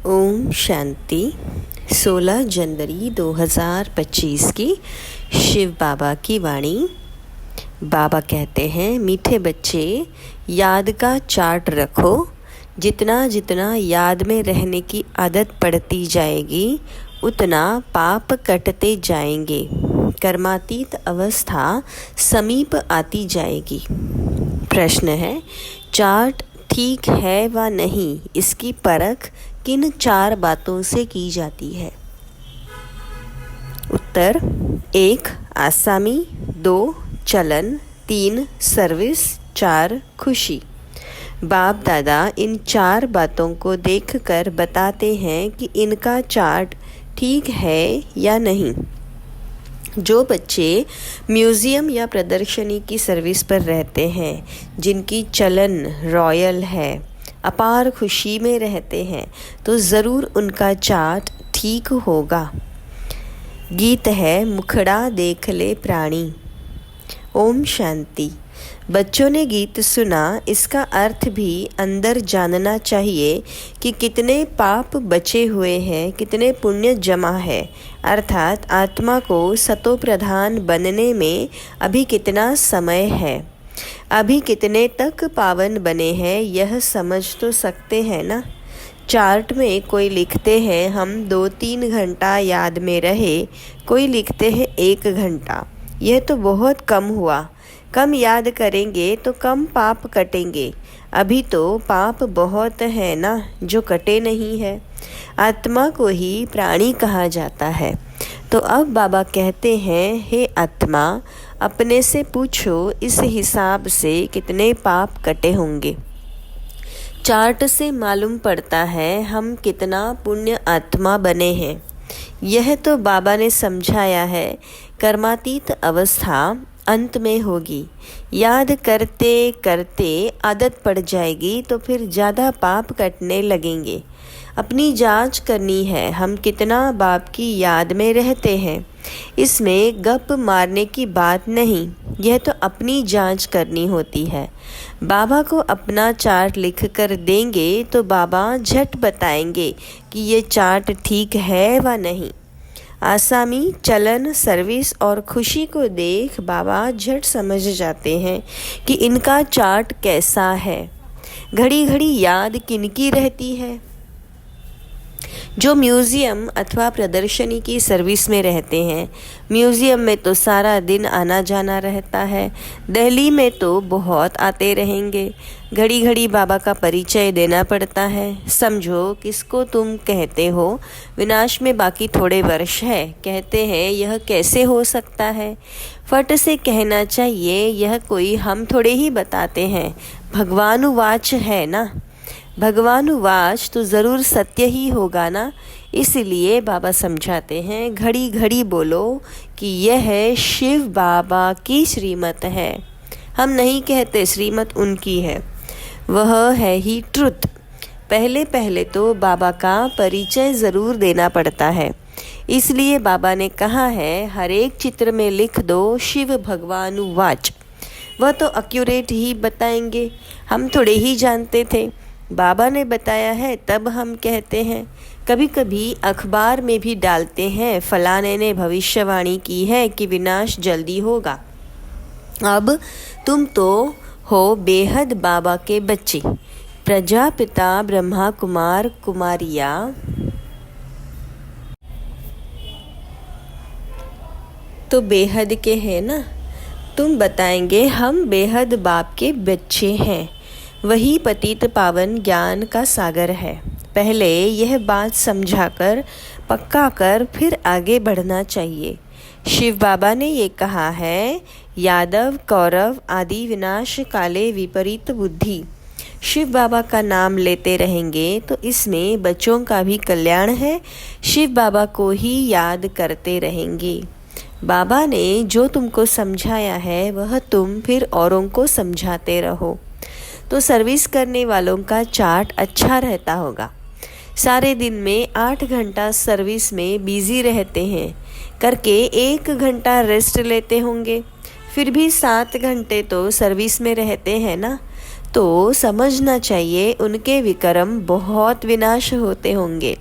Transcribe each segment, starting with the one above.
ओम शांति। 16 जनवरी 2025 की शिव बाबा की वाणी। बाबा कहते हैं, मीठे बच्चे, याद का चार्ट रखो। जितना जितना याद में रहने की आदत पड़ती जाएगी उतना पाप कटते जाएंगे। कर्मातीत अवस्था समीप आती जाएगी। प्रश्न है, चार्ट ठीक है व नहीं, इसकी परख किन 4 बातों से की जाती है? उत्तर 1 आसामी, 2 चलन, 3 सर्विस, 4 खुशी। बाप दादा इन 4 बातों को देखकर बताते हैं कि इनका चार्ट ठीक है या नहीं। जो बच्चे म्यूज़ियम या प्रदर्शनी की सर्विस पर रहते हैं, जिनकी चलन रॉयल है, अपार खुशी में रहते हैं, तो ज़रूर उनका चार्ट ठीक होगा। गीत है, मुखड़ा देख ले प्राणी। ओम शांति। बच्चों ने गीत सुना, इसका अर्थ भी अंदर जानना चाहिए कि कितने पाप बचे हुए हैं, कितने पुण्य जमा है, अर्थात आत्मा को सतो प्रधान बनने में अभी कितना समय है, अभी कितने तक पावन बने हैं, यह समझ तो सकते हैं ना। चार्ट में कोई लिखते हैं हम 2-3 घंटा याद में रहे, कोई लिखते हैं 1 घंटा। यह तो बहुत कम हुआ। कम याद करेंगे तो कम पाप कटेंगे। अभी तो पाप बहुत है ना, जो कटे नहीं है। आत्मा को ही प्राणी कहा जाता है। तो अब बाबा कहते हैं, हे आत्मा, अपने से पूछो इस हिसाब से कितने पाप कटे होंगे। चार्ट से मालूम पड़ता है हम कितना पुण्य आत्मा बने हैं। यह तो बाबा ने समझाया है। कर्मातीत अवस्था अंत में होगी। याद करते करते आदत पड़ जाएगी तो फिर ज़्यादा पाप कटने लगेंगे। अपनी जांच करनी है, हम कितना बाप की याद में रहते हैं। इसमें गप मारने की बात नहीं, यह तो अपनी जांच करनी होती है। बाबा को अपना चार्ट लिख कर देंगे तो बाबा झट बताएंगे कि ये चार्ट ठीक है व नहीं। आसामी, चलन, सर्विस और खुशी को देख बाबा झट समझ जाते हैं कि इनका चार्ट कैसा है। घड़ी घड़ी याद किनकी रहती है? जो म्यूज़ियम अथवा प्रदर्शनी की सर्विस में रहते हैं। म्यूज़ियम में तो सारा दिन आना जाना रहता है। दिल्ली में तो बहुत आते रहेंगे। घड़ी घड़ी बाबा का परिचय देना पड़ता है। समझो किसको तुम कहते हो, विनाश में बाकी थोड़े वर्ष है। कहते हैं यह कैसे हो सकता है? फट से कहना चाहिए, यह कोई हम थोड़े ही बताते हैं, भगवानुवाच है ना। भगवानुवाच तो ज़रूर सत्य ही होगा ना। इसलिए बाबा समझाते हैं, घड़ी घड़ी बोलो कि यह शिव बाबा की श्रीमत है। हम नहीं कहते श्रीमत उनकी है, वह है ही ट्रुथ। पहले पहले तो बाबा का परिचय ज़रूर देना पड़ता है। इसलिए बाबा ने कहा है, हर एक चित्र में लिख दो शिव भगवानुवाच। वह तो एक्यूरेट ही बताएंगे, हम थोड़े ही जानते थे। बाबा ने बताया है तब हम कहते हैं। कभी कभी अखबार में भी डालते हैं, फलाने ने भविष्यवाणी की है कि विनाश जल्दी होगा। अब तुम तो हो बेहद बाबा के बच्चे, प्रजापिता ब्रह्मा कुमार कुमारिया तो बेहद के हैं ना। तुम बताएंगे हम बेहद बाप के बच्चे हैं। वही पतित पावन ज्ञान का सागर है। पहले यह बात समझाकर पक्का कर फिर आगे बढ़ना चाहिए। शिव बाबा ने ये कहा है, यादव कौरव आदि विनाश काले विपरीत बुद्धि। शिव बाबा का नाम लेते रहेंगे तो इसमें बच्चों का भी कल्याण है। शिव बाबा को ही याद करते रहेंगे। बाबा ने जो तुमको समझाया है वह तुम फिर औरों को समझाते रहो, तो सर्विस करने वालों का चार्ट अच्छा रहता होगा। सारे दिन में 8 घंटा सर्विस में बिजी रहते हैं, करके 1 घंटा रेस्ट लेते होंगे। फिर भी 7 घंटे तो सर्विस में रहते हैं ना। तो समझना चाहिए उनके विक्रम बहुत विनाश होते होंगे।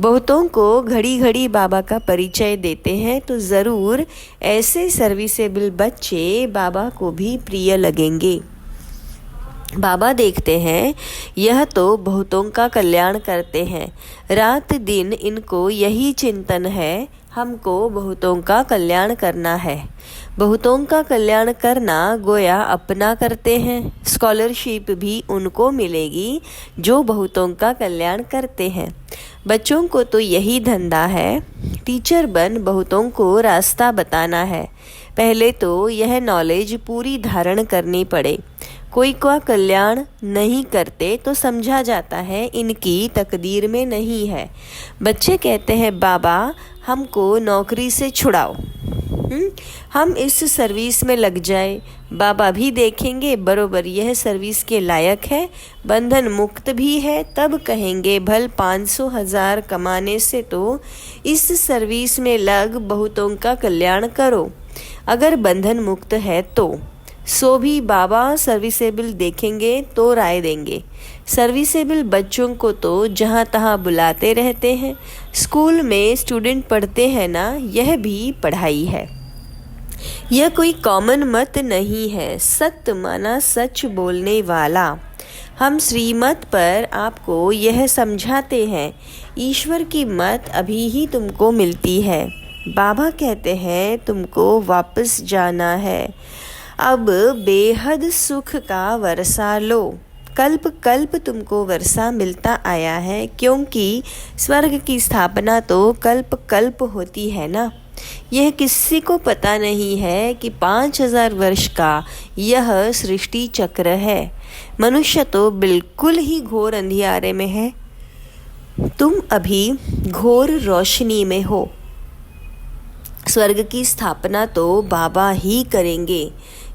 बहुतों को घड़ी घड़ी बाबा का परिचय देते हैं तो ज़रूर ऐसे सर्विसेबल बच्चे बाबा को भी प्रिय लगेंगे। बाबा देखते हैं यह तो बहुतों का कल्याण करते हैं, रात दिन इनको यही चिंतन है, हमको बहुतों का कल्याण करना है। बहुतों का कल्याण करना गोया अपना करते हैं। स्कॉलरशिप भी उनको मिलेगी जो बहुतों का कल्याण करते हैं। बच्चों को तो यही धंधा है, टीचर बन बहुतों को रास्ता बताना है। पहले तो यह नॉलेज पूरी धारण करनी पड़े। कोई का कल्याण नहीं करते तो समझा जाता है इनकी तकदीर में नहीं है। बच्चे कहते हैं बाबा हमको नौकरी से छुड़ाओ, हम इस सर्विस में लग जाए। बाबा भी देखेंगे बरोबर यह सर्विस के लायक है, बंधन मुक्त भी है, तब कहेंगे भल 500,000 कमाने से तो इस सर्विस में लग बहुतों का कल्याण करो। अगर बंधन मुक्त है तो सो भी बाबा सर्विसेबल देखेंगे तो राय देंगे। सर्विसेबल बच्चों को तो जहाँ तहाँ बुलाते रहते हैं। स्कूल में स्टूडेंट पढ़ते हैं ना, यह भी पढ़ाई है। यह कोई कॉमन मत नहीं है, सत्य माना सच बोलने वाला। हम श्रीमत पर आपको यह समझाते हैं, ईश्वर की मत अभी ही तुमको मिलती है। बाबा कहते हैं तुमको वापस जाना है, अब बेहद सुख का वर्षा लो। कल्प कल्प तुमको वर्षा मिलता आया है, क्योंकि स्वर्ग की स्थापना तो कल्प कल्प होती है ना। यह किसी को पता नहीं है कि 5,000 वर्ष का यह सृष्टि चक्र है। मनुष्य तो बिल्कुल ही घोर अंधियारे में है, तुम अभी घोर रोशनी में हो। स्वर्ग की स्थापना तो बाबा ही करेंगे।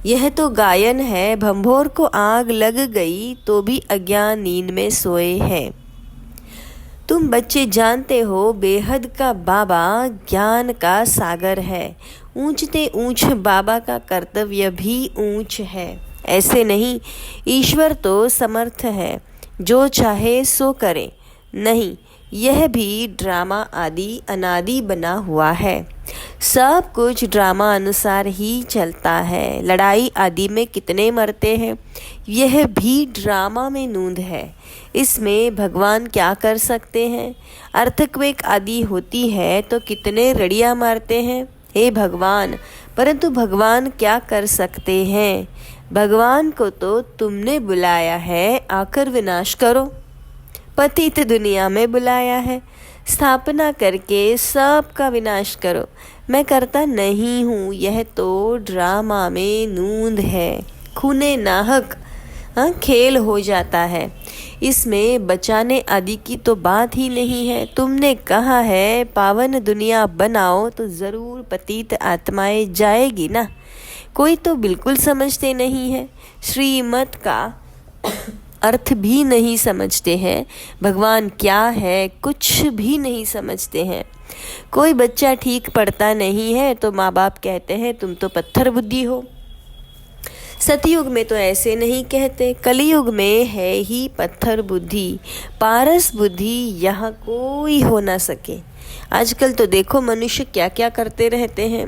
यह तो गायन है, भंभोर को आग लग गई तो भी अज्ञान नींद में सोए हैं। तुम बच्चे जानते हो बेहद का बाबा ज्ञान का सागर है। ऊंचते ऊंच बाबा का कर्तव्य भी ऊंच है। ऐसे नहीं, ईश्वर तो समर्थ है, जो चाहे सो करे। नहीं, यह भी ड्रामा आदि अनादि बना हुआ है। सब कुछ ड्रामा अनुसार ही चलता है। लड़ाई आदि में कितने मरते हैं, यह भी ड्रामा में नूंद है। इसमें भगवान क्या कर सकते हैं। अर्थक्वेक आदि होती है तो कितने रड़ियाँ मारते हैं, हे भगवान। परंतु भगवान क्या कर सकते हैं। भगवान को तो तुमने बुलाया है, आकर विनाश करो। पतित दुनिया में बुलाया है, स्थापना करके सबका विनाश करो। मैं करता नहीं हूँ, यह तो ड्रामा में नूंद है। खूने नाहक खेल हो जाता है। इसमें बचाने आदि की तो बात ही नहीं है। तुमने कहा है पावन दुनिया बनाओ तो ज़रूर पतित आत्माएं जाएगी ना। कोई तो बिल्कुल समझते नहीं है, श्रीमत का अर्थ भी नहीं समझते हैं। भगवान क्या है कुछ भी नहीं समझते हैं। कोई बच्चा ठीक पढ़ता नहीं है तो माँ बाप कहते हैं तुम तो पत्थर बुद्धि हो। सतयुग में तो ऐसे नहीं कहते, कलयुग में है ही पत्थर बुद्धि, पारस बुद्धि यहाँ कोई हो ना सके। आजकल तो देखो मनुष्य क्या क्या करते रहते हैं,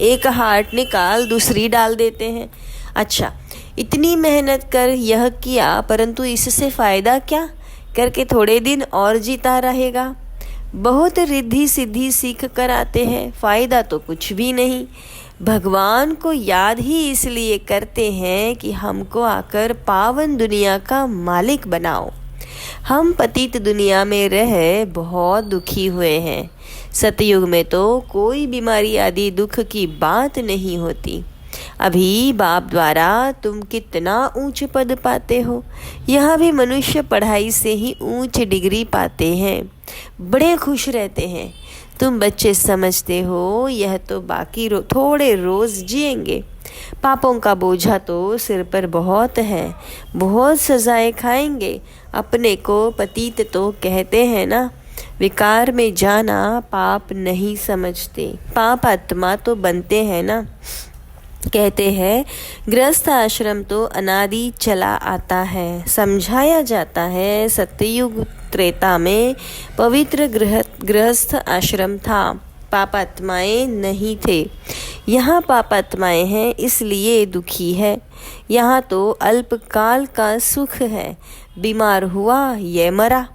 एक हार्ट निकाल दूसरी डाल देते हैं। अच्छा, इतनी मेहनत कर यह किया परंतु इससे फ़ायदा क्या, करके थोड़े दिन और जीता रहेगा। बहुत रिद्धि सिद्धि सीख कर आते हैं, फ़ायदा तो कुछ भी नहीं। भगवान को याद ही इसलिए करते हैं कि हमको आकर पावन दुनिया का मालिक बनाओ। हम पतित दुनिया में रह बहुत दुखी हुए हैं। सतयुग में तो कोई बीमारी आदि दुख की बात नहीं होती। अभी बाप द्वारा तुम कितना ऊंच पद पाते हो। यहाँ भी मनुष्य पढ़ाई से ही ऊंच डिग्री पाते हैं, बड़े खुश रहते हैं। तुम बच्चे समझते हो यह तो बाकी थोड़े रोज़ जिएंगे। पापों का बोझा तो सिर पर बहुत है, बहुत सजाएं खाएंगे। अपने को पतित तो कहते हैं ना, विकार में जाना पाप नहीं समझते। पाप आत्मा तो बनते हैं ना। कहते हैं गृहस्थ आश्रम तो अनादि चला आता है। समझाया जाता है सत्ययुग त्रेता में पवित्र गृहस्थ आश्रम था, पापात्माएं नहीं थे। यहाँ पापात्माएं हैं इसलिए दुखी है। यहाँ तो अल्पकाल का सुख है, बीमार हुआ ये मरा।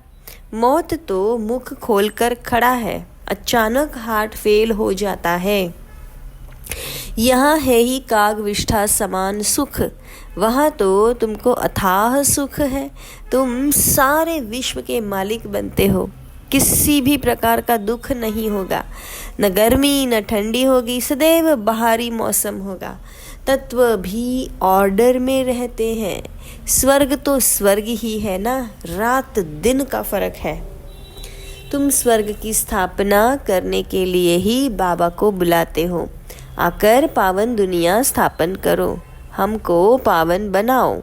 मौत तो मुख खोलकर खड़ा है, अचानक हार्ट फेल हो जाता है। यहाँ है ही काग विष्ठा समान सुख, वहाँ तो तुमको अथाह सुख है। तुम सारे विश्व के मालिक बनते हो, किसी भी प्रकार का दुख नहीं होगा, न गर्मी न ठंडी होगी, सदैव बाहरी मौसम होगा। तत्व भी ऑर्डर में रहते हैं। स्वर्ग तो स्वर्ग ही है ना, रात दिन का फर्क है। तुम स्वर्ग की स्थापना करने के लिए ही बाबा को बुलाते हो, आकर पावन दुनिया स्थापन करो, हमको पावन बनाओ।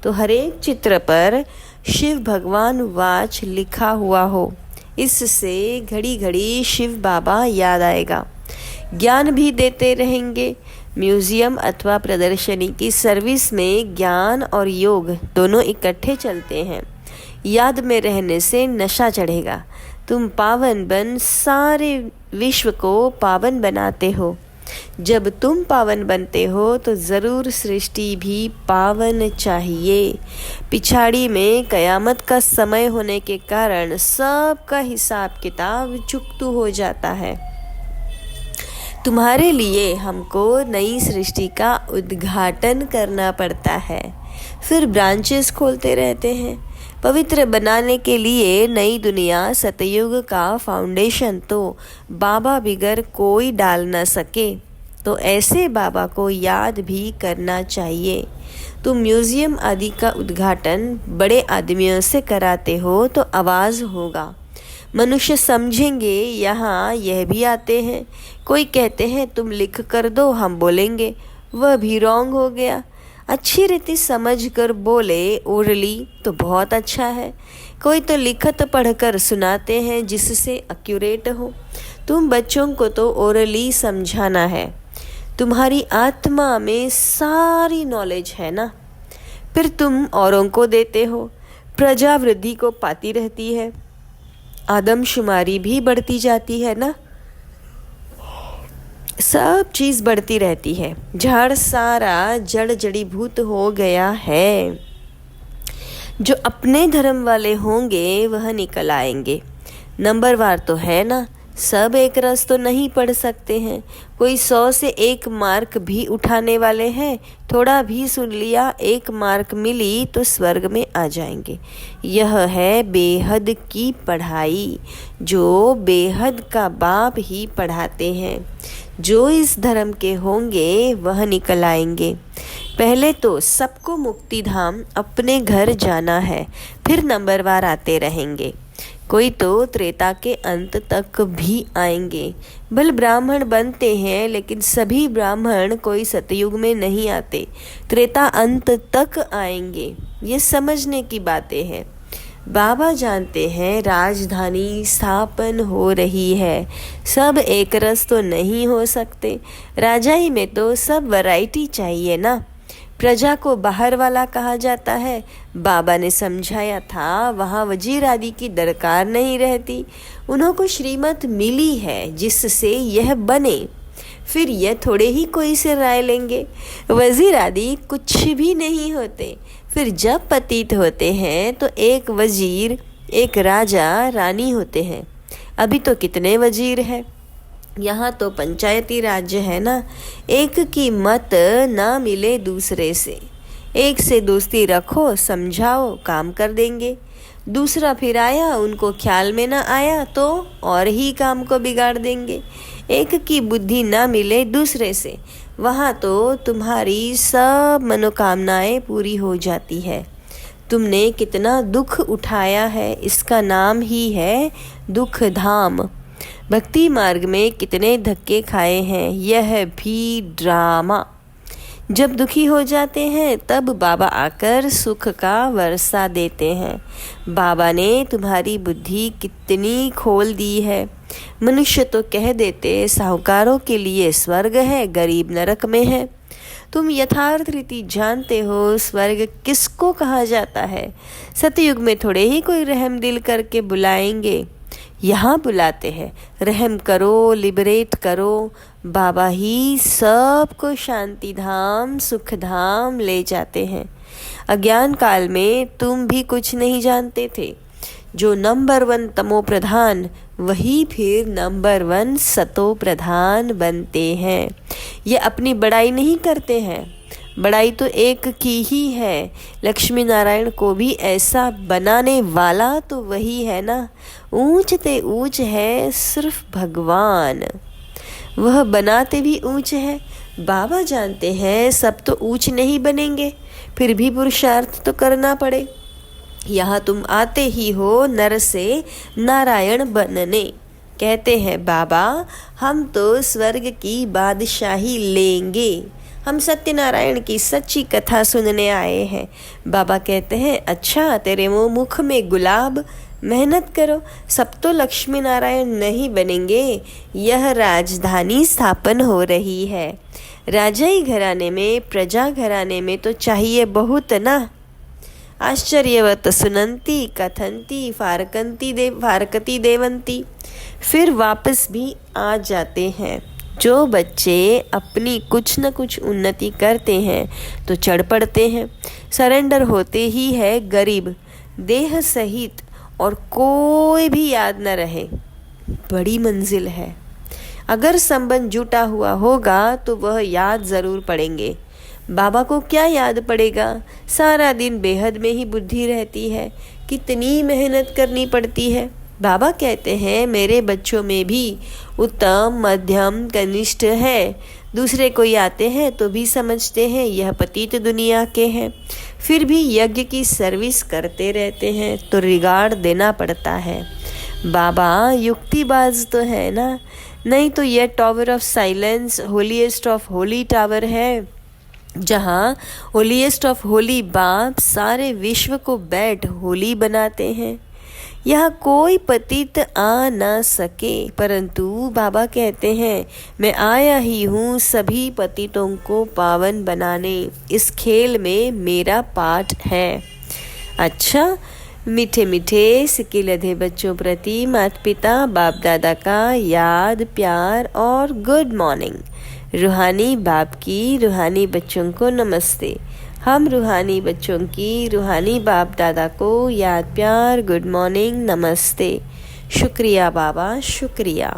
तो हर एक चित्र पर शिव भगवान वाच लिखा हुआ हो, इससे घड़ी घड़ी शिव बाबा याद आएगा। ज्ञान भी देते रहेंगे। म्यूजियम अथवा प्रदर्शनी की सर्विस में ज्ञान और योग दोनों इकट्ठे चलते हैं। याद में रहने से नशा चढ़ेगा। तुम पावन बन सारे विश्व को पावन बनाते हो। जब तुम पावन बनते हो तो ज़रूर सृष्टि भी पावन चाहिए। पिछाड़ी में कयामत का समय होने के कारण सबका हिसाब किताब चुकतू हो जाता है। तुम्हारे लिए हमको नई सृष्टि का उद्घाटन करना पड़ता है, फिर ब्रांचेस खोलते रहते हैं। पवित्र बनाने के लिए नई दुनिया सतयुग का फाउंडेशन तो बाबा बिगर कोई डाल न सके, तो ऐसे बाबा को याद भी करना चाहिए। तुम म्यूजियम आदि का उद्घाटन बड़े आदमियों से कराते हो तो आवाज़ होगा, मनुष्य समझेंगे। यहाँ यह भी आते हैं, कोई कहते हैं तुम लिख कर दो, हम बोलेंगे, वह भी रॉन्ग हो गया। अच्छी रीति समझ कर बोले ओरली तो बहुत अच्छा है। कोई तो लिखत पढ़कर सुनाते हैं जिससे एक्यूरेट हो। तुम बच्चों को तो ओरली समझाना है। तुम्हारी आत्मा में सारी नॉलेज है ना, फिर तुम औरों को देते हो। प्रजा वृद्धि को पाती रहती है, आदमशुमारी भी बढ़ती जाती है ना, सब चीज़ बढ़ती रहती है। झाड़ सारा जड़ जड़ीभूत हो गया है। जो अपने धर्म वाले होंगे वह निकल आएंगे। नंबरवार तो है ना, सब एक रस तो नहीं पढ़ सकते हैं। कोई 100 से 1 मार्क भी उठाने वाले हैं। थोड़ा भी सुन लिया, 1 मार्क मिली तो स्वर्ग में आ जाएंगे। यह है बेहद की पढ़ाई, जो बेहद का बाप ही पढ़ाते हैं। जो इस धर्म के होंगे वह निकल आएंगे। पहले तो सबको मुक्ति धाम अपने घर जाना है, फिर नंबरवार आते रहेंगे। कोई तो त्रेता के अंत तक भी आएंगे। भले ब्राह्मण बनते हैं, लेकिन सभी ब्राह्मण कोई सतयुग में नहीं आते, त्रेता अंत तक आएंगे। ये समझने की बातें हैं। बाबा जानते हैं राजधानी स्थापन हो रही है। सब एक रस तो नहीं हो सकते। राजाई में तो सब वैरायटी चाहिए ना। प्रजा को बाहर वाला कहा जाता है। बाबा ने समझाया था वहाँ वजीर आदि की दरकार नहीं रहती। उन्हों को श्रीमत मिली है जिससे यह बने, फिर यह थोड़े ही कोई से राय लेंगे। वजीर आदि कुछ भी नहीं होते। फिर जब पतित होते हैं तो एक वजीर, एक राजा, रानी होते हैं। अभी तो कितने वजीर हैं। यहाँ तो पंचायती राज्य है ना। एक की मत ना मिले दूसरे से, एक से दोस्ती रखो, समझाओ, काम कर देंगे। दूसरा फिर आया, उनको ख्याल में ना आया तो और ही काम को बिगाड़ देंगे। एक की बुद्धि ना मिले दूसरे से, वहाँ तो तुम्हारी सब मनोकामनाएं पूरी हो जाती है। तुमने कितना दुख उठाया है, इसका नाम ही है दुख धाम। भक्ति मार्ग में कितने धक्के खाए हैं, यह भी ड्रामा। जब दुखी हो जाते हैं तब बाबा आकर सुख का वर्षा देते हैं। बाबा ने तुम्हारी बुद्धि कितनी खोल दी है। मनुष्य तो कह देते साहूकारों के लिए स्वर्ग है, गरीब नरक में है। तुम यथार्थ रीति जानते हो स्वर्ग किसको कहा जाता है। सतयुग में थोड़े ही कोई रहम दिल करके बुलाएंगे, यहाँ बुलाते हैं। रहम करो, लिबरेट करो। बाबा ही सबको शांति धाम, सुख धाम ले जाते हैं। अज्ञान काल में तुम भी कुछ नहीं जानते थे। जो नंबर 1 तमो प्रधान, वही फिर नंबर 1 सतो प्रधान बनते हैं। ये अपनी बड़ाई नहीं करते हैं, बड़ाई तो एक की ही है। लक्ष्मी नारायण को भी ऐसा बनाने वाला तो वही है ना। ऊंच ते ऊंच है सिर्फ भगवान, वह बनाते भी ऊंच है। बाबा जानते हैं सब तो ऊंच नहीं बनेंगे, फिर भी पुरुषार्थ तो करना पड़े। यहाँ तुम आते ही हो नर से नारायण बनने। कहते हैं बाबा हम तो स्वर्ग की बादशाही लेंगे, हम सत्यनारायण की सच्ची कथा सुनने आए हैं। बाबा कहते हैं अच्छा तेरे मुख में गुलाब, मेहनत करो। सब तो लक्ष्मी नारायण नहीं बनेंगे। यह राजधानी स्थापन हो रही है। राजाई घराने में, प्रजा घराने में तो चाहिए बहुत ना। आश्चर्यवत सुनंती कथंती फारकती देवंती। फिर वापस भी आ जाते हैं। जो बच्चे अपनी कुछ न कुछ उन्नति करते हैं तो चढ़ पड़ते हैं। सरेंडर होते ही है गरीब, देह सहित, और कोई भी याद न रहे। बड़ी मंजिल है। अगर संबंध जुटा हुआ होगा तो वह याद जरूर पड़ेंगे। बाबा को क्या याद पड़ेगा, सारा दिन बेहद में ही बुद्धि रहती है। कितनी मेहनत करनी पड़ती है। बाबा कहते हैं मेरे बच्चों में भी उत्तम, मध्यम, कनिष्ठ है। दूसरे कोई आते हैं तो भी समझते हैं यह पतित दुनिया के हैं, फिर भी यज्ञ की सर्विस करते रहते हैं तो रिगार्ड देना पड़ता है। बाबा युक्तिबाज तो है ना, नहीं तो यह tower of silence holiest of Holi tower है, जहाँ होलीएस्ट ऑफ होली बाप सारे विश्व को बैठ होली बनाते हैं। यहाँ कोई पतित आ न सके, परंतु बाबा कहते हैं मैं आया ही हूँ सभी पतितों को पावन बनाने। इस खेल में मेरा पार्ट है। अच्छा, मीठे मीठे सिक्के लधे बच्चों प्रति माता पिता बाप दादा का याद, प्यार और गुड मॉर्निंग। रूहानी बाप की रूहानी बच्चों को नमस्ते। हम रूहानी बच्चों की रूहानी बाप दादा को याद, प्यार, गुड मॉर्निंग, नमस्ते। शुक्रिया बाबा, शुक्रिया।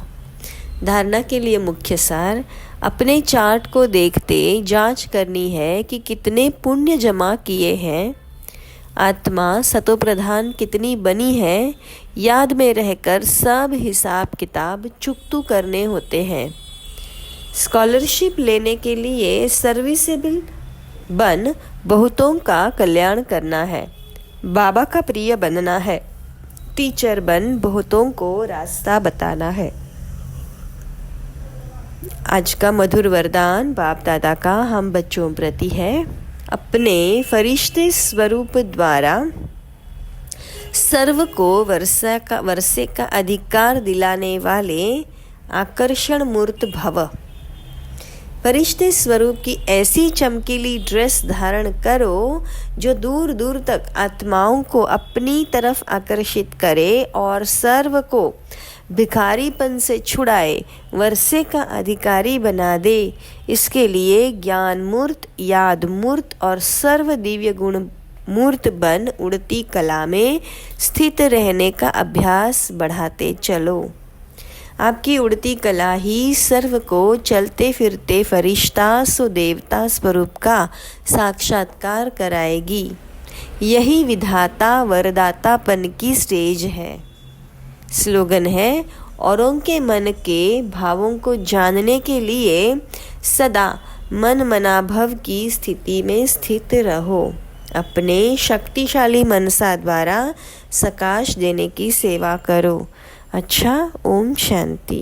धारणा के लिए मुख्य सार, अपने चार्ट को देखते जांच करनी है कि कितने पुण्य जमा किए हैं। आत्मा सतो प्रधान कितनी बनी है, याद में रहकर सब हिसाब किताब चुकतू करने होते हैं। स्कॉलरशिप लेने के लिए सर्विसेबल बन बहुतों का कल्याण करना है। बाबा का प्रिय बनना है। टीचर बन बहुतों को रास्ता बताना है। आज का मधुर वरदान बाप दादा का हम बच्चों प्रति है। अपने फरिश्ते स्वरूप द्वारा सर्व को वर्षे का अधिकार दिलाने वाले आकर्षण मूर्त भव। फरिश्ते स्वरूप की ऐसी चमकीली ड्रेस धारण करो जो दूर दूर तक आत्माओं को अपनी तरफ आकर्षित करे और सर्व को भिखारीपन से छुड़ाए, वर्षे का अधिकारी बना दे। इसके लिए ज्ञान मूर्त, याद मूर्त और सर्व दिव्य गुण मूर्त बन उड़ती कला में स्थित रहने का अभ्यास बढ़ाते चलो। आपकी उड़ती कला ही सर्व को चलते फिरते फरिश्ता सो देवता स्वरूप का साक्षात्कार कराएगी। यही विधाता वरदातापन की स्टेज है। स्लोगन है, औरों के मन के भावों को जानने के लिए सदा मन मनाभव की स्थिति में स्थित रहो। अपने शक्तिशाली मनसा द्वारा सकाश देने की सेवा करो। अच्छा, ओम शांति।